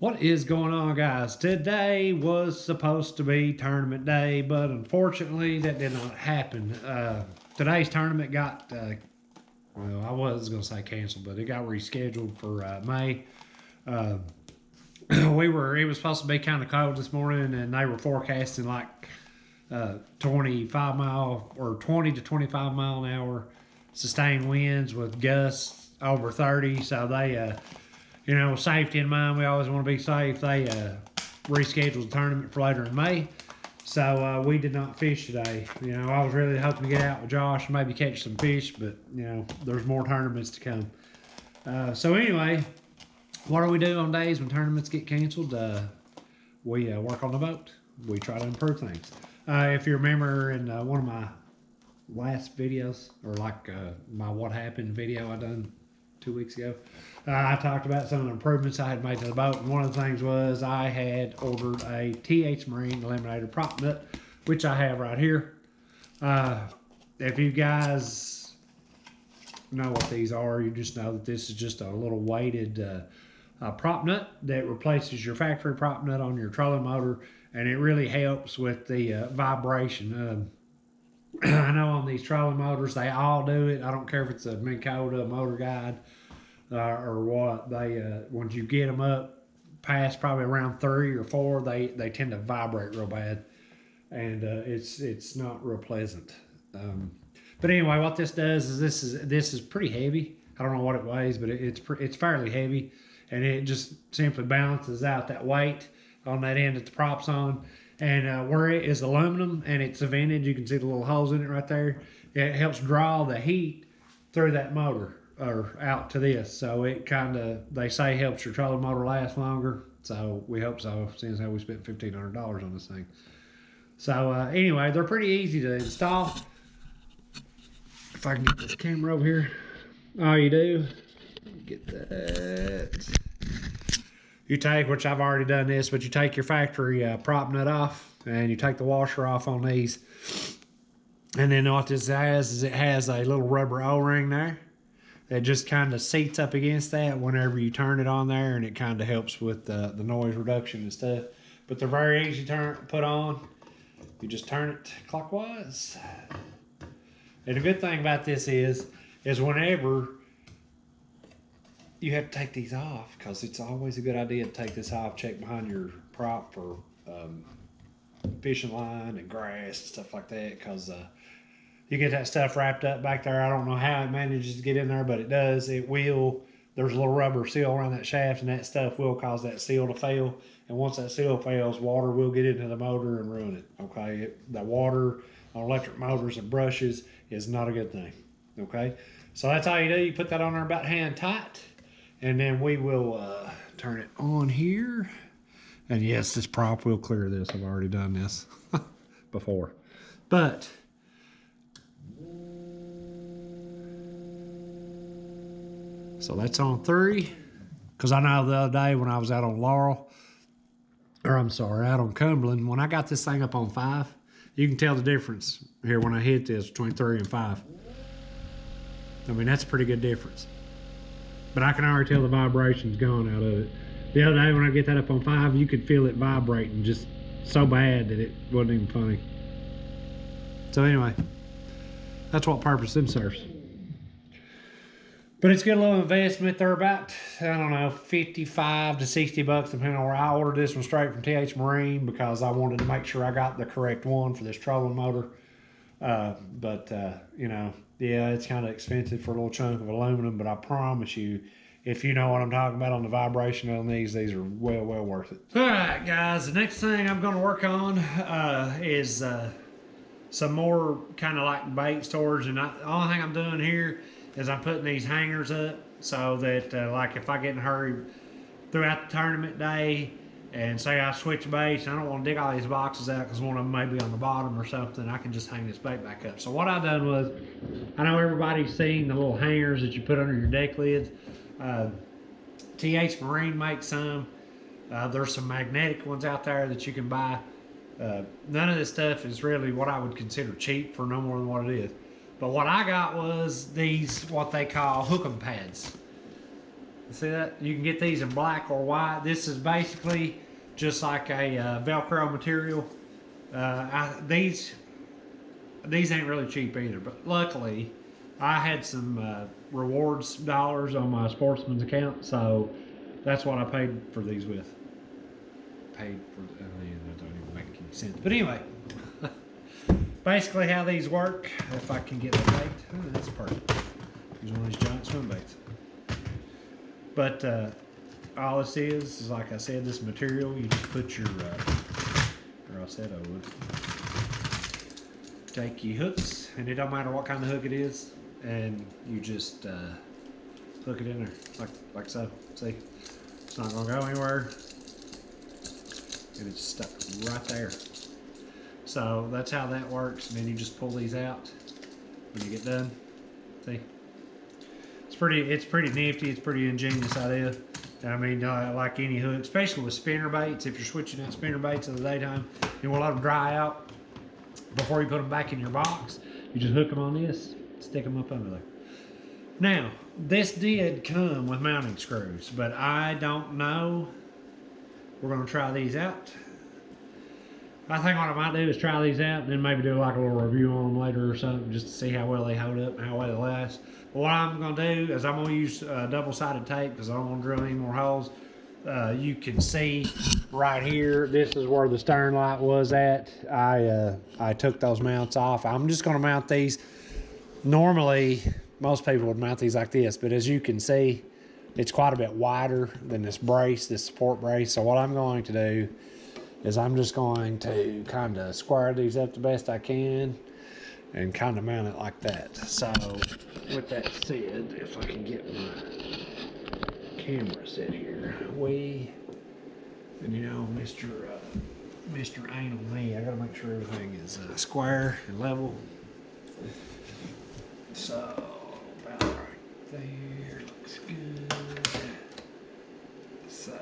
What is going on, guys? Today was supposed to be tournament day, but unfortunately that did not happen. Today's tournament got, well, I was going to say canceled, but it got rescheduled for May. It was supposed to be kind of cold this morning, and they were forecasting like 25 mile or 20 to 25 mile an hour sustained winds with gusts over 30. So they, safety in mind, we always want to be safe. They rescheduled the tournament for later in May. So we did not fish today. I was really hoping to get out with Josh and maybe catch some fish, but, there's more tournaments to come. So anyway, what do we do on days when tournaments get canceled? We work on the boat. We try to improve things. If you remember in one of my last videos, or like my What Happened video I done 2 weeks ago, I talked about some of the improvements I had made to the boat, and one of the things was I had ordered a TH Marine eliminator prop nut, which I have right here. If you guys know what these are, you just know that this is just a little weighted prop nut that replaces your factory prop nut on your trolling motor, and it really helps with the vibration. I know on these trolling motors they all do it. I don't care if it's a Minn Kota, Motor Guide, or what. They once you get them up past probably around 3 or 4, they tend to vibrate real bad, and it's not real pleasant. But anyway, what this does is this is pretty heavy. I don't know what it weighs, but it's fairly heavy, and it just simply balances out that weight on that end that the prop's on. And where it is aluminum and it's cemented, you can see the little holes in it right there. It helps draw the heat through that motor or out to this. So it kind of, they say, helps your trolling motor last longer. So we hope so, seeing as how we spent $1,500 on this thing. So anyway, they're pretty easy to install. If I can get this camera over here, all you do, get that. You take, which I've already done this, but you take your factory prop nut off, and you take the washer off on these. And then what this has is it has a little rubber O-ring there that just kind of seats up against that whenever you turn it on there, and it kind of helps with the noise reduction and stuff. But they're very easy to put on. You just turn it clockwise. And the good thing about this is whenever you have to take these off, because it's always a good idea to take this off, check behind your prop for fishing line and grass and stuff like that, because you get that stuff wrapped up back there. I don't know how it manages to get in there, but it does. It will. There's a little rubber seal around that shaft, and that stuff will cause that seal to fail. And once that seal fails, water will get into the motor and ruin it. Okay, the water on electric motors and brushes is not a good thing. Okay, so that's all you do. You put that on there about hand tight. And then we will turn it on here. And yes, this prop will clear this. I've already done this before. But so that's on 3. Because I know the other day when I was out on Laurel, or I'm sorry, out on Cumberland, when I got this thing up on 5, you can tell the difference here when I hit this between 3 and 5. I mean, that's a pretty good difference. But I can already tell the vibration's gone out of it. The other day when I get that up on 5, you could feel it vibrating just so bad that it wasn't even funny. So anyway, that's what purpose them serves. But it's a good little investment. They're about, I don't know, 55 to 60 bucks depending on where. I ordered this one straight from TH Marine because I wanted to make sure I got the correct one for this trolling motor. Yeah, it's kind of expensive for a little chunk of aluminum, but I promise you, if you know what I'm talking about on the vibration on these are well worth it. All right, guys, the next thing I'm going to work on is some more kind of like bait storage. And the only thing I'm doing here is I'm putting these hangers up so that like if I get in a hurry throughout the tournament day, and say I switch baits, and I don't want to dig all these boxes out because one of them may be on the bottom or something, I can just hang this bait back up. So what I done was, I know everybody's seen the little hangers that you put under your deck lids. TH Marine makes some. There's some magnetic ones out there that you can buy. None of this stuff is really what I would consider cheap for no more than what it is. But what I got was these, what they call hook'em pads. See that? You can get these in black or white. This is basically just like a Velcro material. These ain't really cheap either, but luckily I had some rewards dollars on my Sportsman's account, so that's what I paid for these with. Paid for, I mean, that don't even make any sense. But anyway, basically how these work, if I can get the bait, oh, that's perfect. Use one of these giant swim baits. But all this is like I said, this material, you just put your, or I said I would, take your hooks, and it don't matter what kind of hook it is, and you just hook it in there, like so. See, it's not gonna go anywhere, and it's stuck right there. So that's how that works, and then you just pull these out when you get done. See, it's pretty nifty. It's pretty ingenious idea. I mean, like any hook, especially with spinner baits, if you're switching out spinner baits in the daytime, you want to let them dry out before you put them back in your box. You just hook them on this, stick them up under there. Now, this did come with mounting screws, but I don't know. We're going to try these out. I think what I might do is try these out and then maybe do like a little review on them later or something, just to see how well they hold up and how well they last. But what I'm going to do is I'm going to use double-sided tape because I don't want to drill any more holes. You can see right here, this is where the stern light was at. I took those mounts off. I'm just going to mount these. Normally, most people would mount these like this, but as you can see, it's quite a bit wider than this brace, this support brace. So what I'm going to do is I'm just going to kind of square these up the best I can and kind of mount it like that. So with that said, if I can get my camera set here, and you know, Mr. Anal me, I gotta make sure everything is square and level. So about right there, looks good. So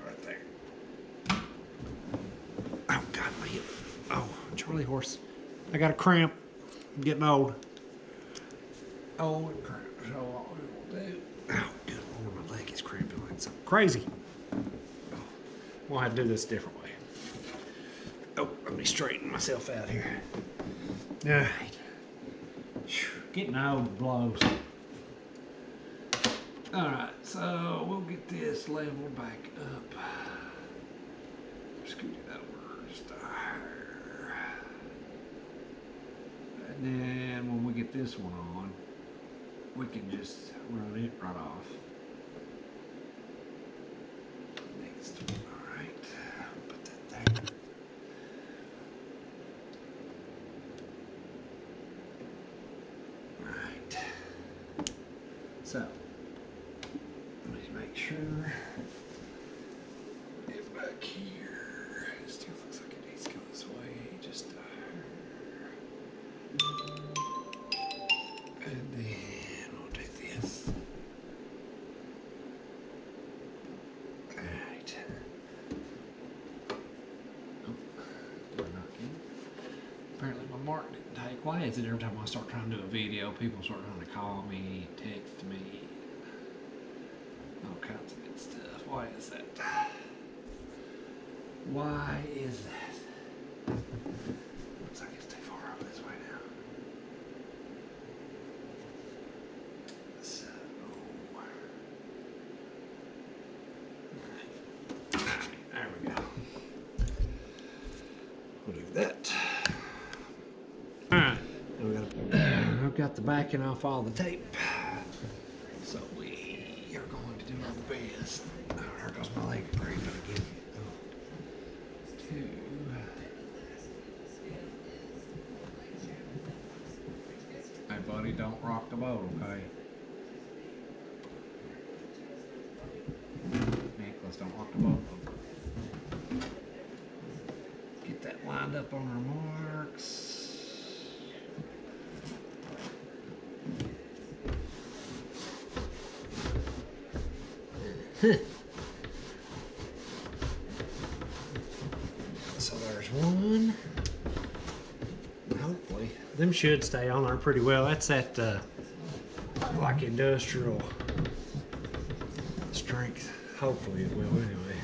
right there. Oh God, my hip. Oh, Charlie horse. I got a cramp. I'm getting old. Oh, cramp. So what we will do. Oh, good Lord, my leg is cramping like something crazy. Oh, we'll have to do this a different way. Oh, let me straighten myself out here. All right. Getting old blows. All right, so we'll get this leveled back up. Scoot it over just a hair. And then when we get this one on, we can just run it right off. Next one, all right. Put that there. All right. So, let me make sure. Get back here. It still looks like it needs to go this way. Just and then we'll do this. Alright. Oh, door knocking. Apparently my mark didn't take. Why is it every time I start trying to do a video, people start trying to call me, text me, all kinds of good stuff? Why is that? Why is that? Looks like it's too far up this way now. So, there we go. We'll do that. All right. I've got the backing off all the tape. So we are going to do our best. Oh, there goes my leg cramping again. Hey buddy, don't rock the boat, okay? Nicholas, don't rock the boat. Get that lined up on our marks. So there's one. Hopefully, them should stay on there pretty well. That's that. like industrial strength. Hopefully it will anyway.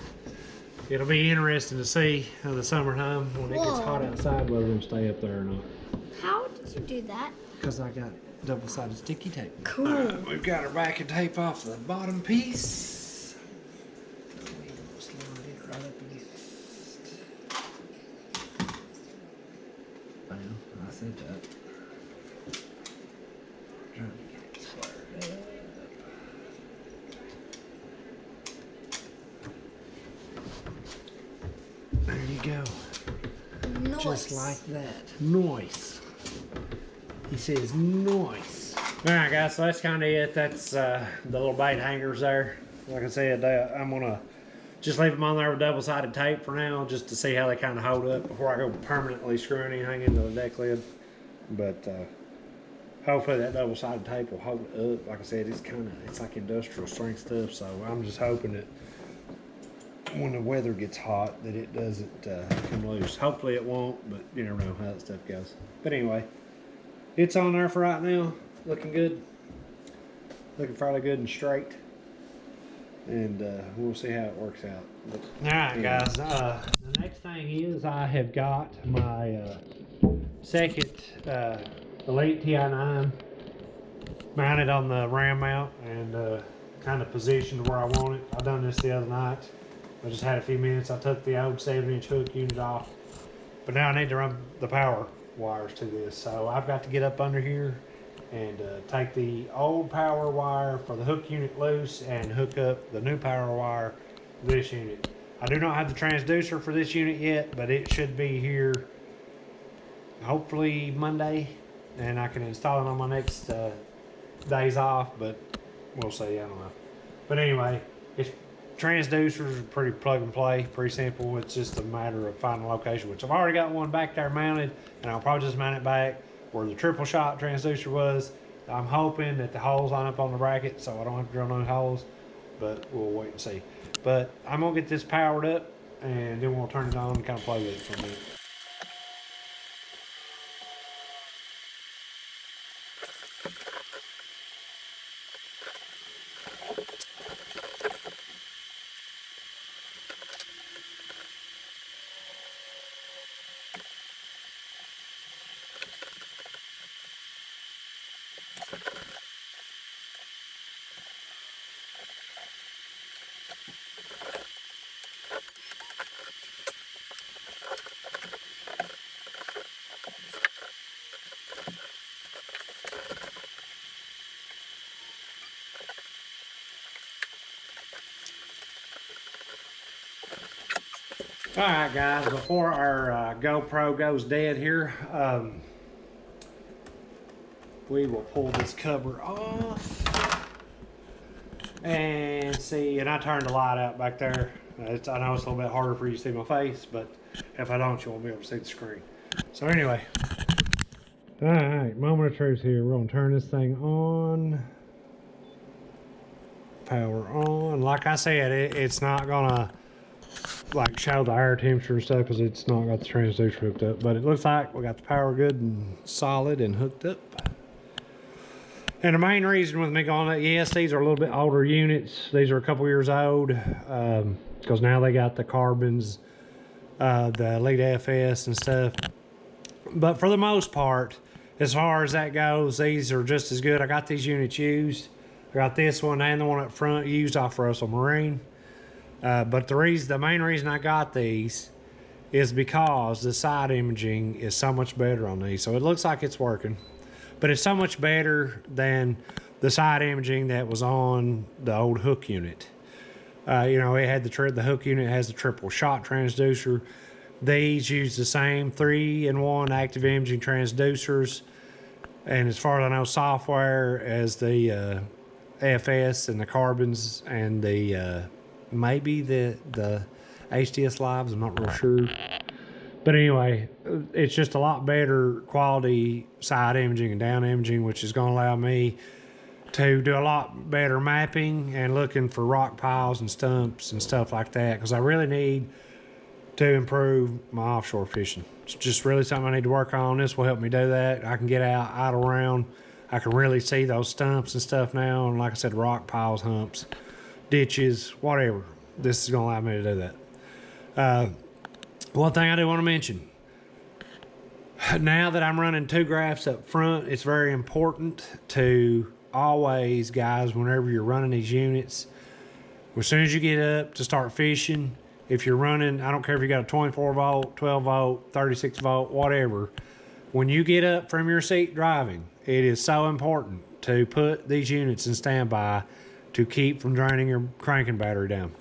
It'll be interesting to see in the summertime when it gets hot outside whether they'll stay up there or not. How did you do that? Because I got double-sided sticky tape. Cool. We've got our backing tape off the bottom piece. We'll slide it right up against. Well, I said that. Trying to get it squared up. There you go. Nice. Just like that. Nice. He says nice. Alright guys, so that's kind of it. That's the little bait hangers there. Like I said, I'm going to just leave them on there with double-sided tape for now, just to see how they kind of hold up before I go permanently screwing anything into the deck lid. But hopefully that double-sided tape will hold it up. Like I said, it's like industrial strength stuff, so I'm just hoping that when the weather gets hot that it doesn't come loose. Hopefully it won't, but you never know how that stuff goes. But anyway, it's on there for right now. Looking good. Looking fairly good and straight. And we'll see how it works out. Alright guys, the next thing is I have got my second Elite TI9 mounted on the ram mount and kind of positioned where I want it. I done this the other night. I just had a few minutes. I took the old 7-inch hook unit off, but now I need to run the power wires to this. So I've got to get up under here and take the old power wire for the hook unit loose and hook up the new power wire to this unit. I do not have the transducer for this unit yet, but it should be here hopefully Monday, and I can install it on my next days off, but we'll see. I don't know. But anyway, it's transducers are pretty plug and play, pretty simple. It's just a matter of finding a location, which I've already got one back there mounted, and I'll probably just mount it back where the triple shot transducer was. I'm hoping that the holes line up on the bracket so I don't have to drill no holes, but we'll wait and see. But I'm gonna get this powered up and then we'll turn it on and kind of play with it for a minute. All right, guys, before our GoPro goes dead here, we will pull this cover off and see. And I turned the light out back there. I know it's a little bit harder for you to see my face, but if I don't, you won't be able to see the screen. So anyway, all right, moment of truth here. We're gonna turn this thing on. Power on. Like I said, it's not gonna like show the air temperature and stuff because it's not got the transducer hooked up, but it looks like we got the power good and solid and hooked up. And the main reason with me going up, yes, these are a little bit older units. These are a couple years old because now they got the carbons, the Elite FS and stuff. But for the most part, as far as that goes, these are just as good. I got these units used. I got this one and the one up front used off Russell Marine. But the main reason I got these is because the side imaging is so much better on these. So it looks like it's working, but it's so much better than the side imaging that was on the old hook unit. You know, it had the hook unit has the triple shot transducer. These use the same 3-in-1 active imaging transducers, and as far as I know, software as the FS and the carbons and the maybe the HDS Lives, I'm not real sure. But anyway, it's just a lot better quality side imaging and down imaging, which is going to allow me to do a lot better mapping and looking for rock piles and stumps and stuff like that, because I really need to improve my offshore fishing. It's just really something I need to work on. This will help me do that. I can get out, idle around I can really see those stumps and stuff now. And like I said, rock piles, humps, ditches, whatever. This is going to allow me to do that. One thing I do want to mention, now that I'm running 2 graphs up front, it's very important to always, guys, whenever you're running these units, as soon as you get up to start fishing, if you're running, I don't care if you got a 24 volt, 12 volt, 36 volt, whatever, when you get up from your seat driving, it is so important to put these units in standby to keep from draining your cranking battery down.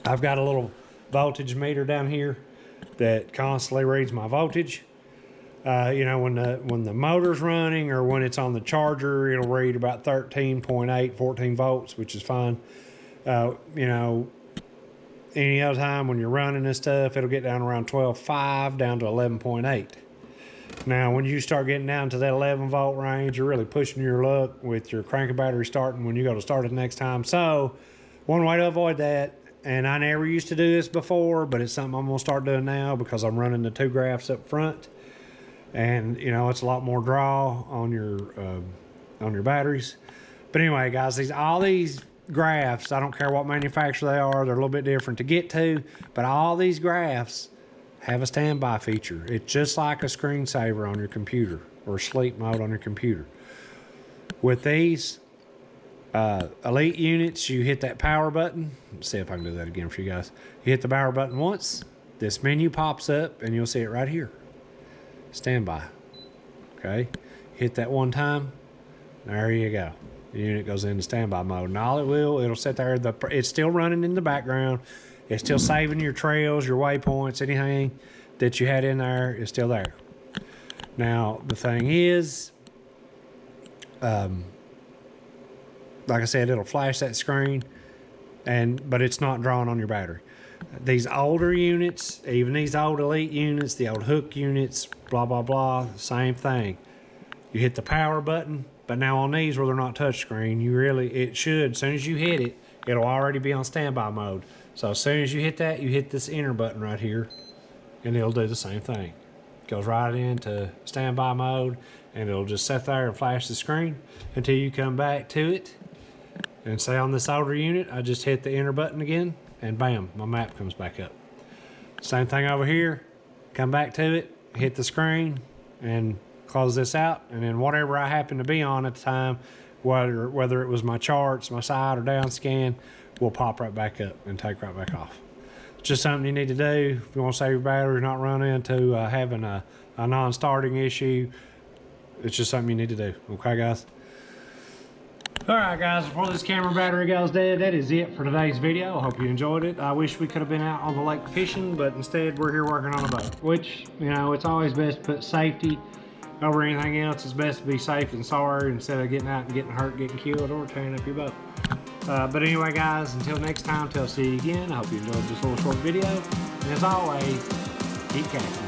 I've got a little voltage meter down here that constantly reads my voltage. You know, when the motor's running or when it's on the charger, it'll read about 13.8, 14 volts, which is fine. You know, any other time when you're running this stuff, it'll get down around 12.5 down to 11.8. Now, when you start getting down to that 11 volt range, you're really pushing your luck with your cranking battery starting when you go to start it next time. So, one way to avoid that, and I never used to do this before, but it's something I'm going to start doing now because I'm running the 2 graphs up front. And, you know, it's a lot more draw on your batteries. But anyway, guys, all these graphs, I don't care what manufacturer they are, they're a little bit different to get to, but all these graphs have a standby feature. It's just like a screensaver on your computer or sleep mode on your computer. With these elite units, you hit that power button. Let's see if I can do that again for you guys. You hit the power button once, this menu pops up, and you'll see it right here. Standby. Okay, hit that one time, there you go. The unit goes into standby mode, and all it'll sit there. It's still running in the background. It's still saving your trails, your waypoints, anything that you had in there is still there. Now, the thing is, like I said, it'll flash that screen, but it's not drawing on your battery. These older units, even these old elite units, the old hook units, blah, blah, blah, same thing. You hit the power button, but now on these where they're not touchscreen, it should, as soon as you hit it, it'll already be on standby mode. So as soon as you hit that, you hit this enter button right here, and it'll do the same thing. It goes right into standby mode, and it'll just sit there and flash the screen until you come back to it. And say on this older unit, I just hit the enter button again, and bam, my map comes back up. Same thing over here, come back to it, hit the screen, and close this out, and then whatever I happen to be on at the time, whether it was my charts, my side or down scan, will pop right back up and take right back off. It's just something you need to do if you want to save your battery, not run into having a non-starting issue. It's just something you need to do. Okay, guys? Alright, guys, before this camera battery goes dead, that is it for today's video. I hope you enjoyed it. I wish we could have been out on the lake fishing, but instead we're here working on a boat, which, you know, it's always best to put safety over anything else. It's best to be safe than sorry instead of getting out and getting hurt, getting killed, or tearing up your boat. But anyway, guys, until next time, till I see you again, I hope you enjoyed this little short video. And as always, keep casting.